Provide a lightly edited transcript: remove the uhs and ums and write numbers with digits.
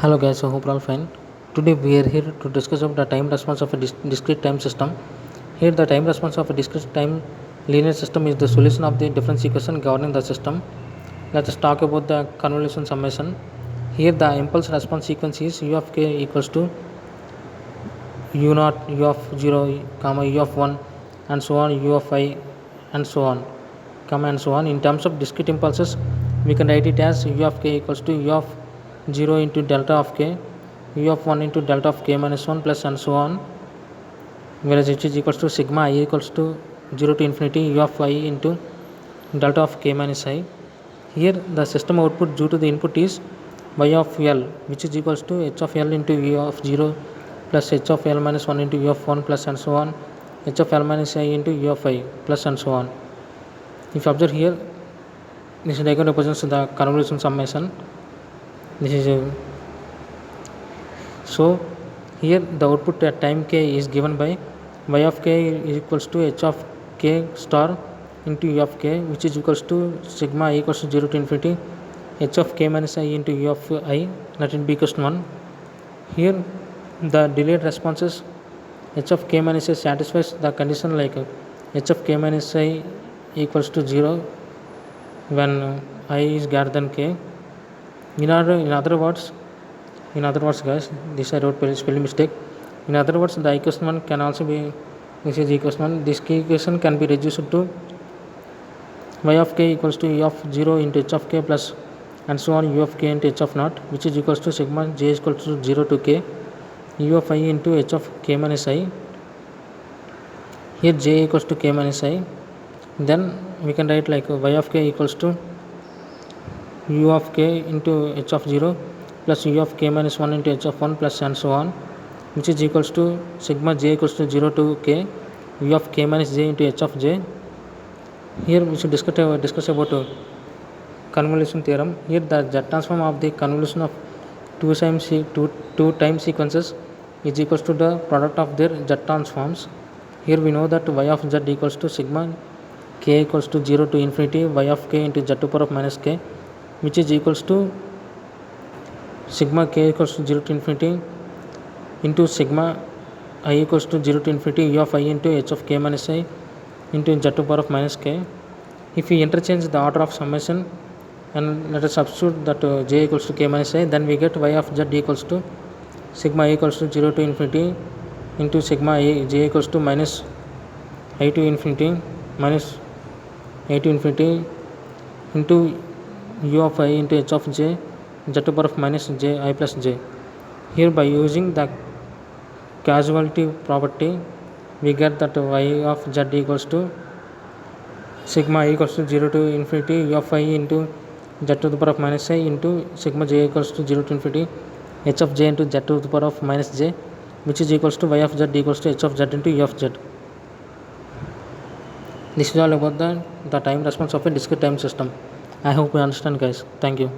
Hello guys, I hope you all fine. Today we are here to discuss about the time response of a discrete time system. Here the time response of a discrete time linear system is the solution of the difference equation governing the system. Let us talk about the convolution summation. Here the impulse response sequence is u of k equals to u naught, u of 0, comma u of 1 and so on, u of I and so on, comma and so on. In terms of discrete impulses, we can write it as u of k equals to u of 0 into delta of k, u of 1 into delta of k minus 1 plus and so on, whereas which is equals to sigma I equals to 0 to infinity u of I into delta of k minus I. Here the system output due to the input is y of L, which is equals to h of L into u of 0 plus h of L minus 1 into u of 1 plus and so on, h of L minus I into u of I plus and so on. If you observe here, this diagram represents the convolution summation. This is so here the output at time k is given by y of k is equals to h of k star into u of k, which is equals to sigma I equals to 0 to infinity h of k minus I into u of I, let it be equals to 1. Here the delayed responses h of k minus I satisfies the condition like h of k minus I equals to 0 when I is greater than k. In other words guys, this I wrote spelling mistake. In other words, the equation 1 can also be, this is equation 1, this equation can be reduced to y of k equals to u of 0 into h of k plus and so on u of k into h of naught, which is equals to sigma j is equals to 0 to k u of I into h of k minus I. Here j equals to k minus I. Then we can write like y of k equals to u of k into h of 0 plus u of k minus 1 into h of 1 plus and so on, which is equals to sigma j equals to 0 to k u of k minus j into h of j. Here we should discuss about convolution theorem. Here the Z transform of the convolution of two time sequences is equals to the product of their Z transforms. Here we know that y of z equals to sigma k equals to 0 to infinity y of k into z to the power of minus k, which is equals to sigma k equals to 0 to infinity into sigma I equals to 0 to infinity u of I into h of k minus I into z to the power of minus k. If we interchange the order of summation and let us substitute that j equals to k minus I, then we get y of z equals to sigma I equals to 0 to infinity into sigma I j equals to minus I to infinity minus I to infinity into u of I into h of j z to the power of minus j I plus j. Here by using the causality property, we get that y of z equals to sigma I equals to 0 to infinity u of I into z to the power of minus I into sigma j equals to 0 to infinity h of j into z to the power of minus j, which is equals to y of z equals to h of z into u of z. This is all about the time response of a discrete time system. I hope you understand guys. Thank you.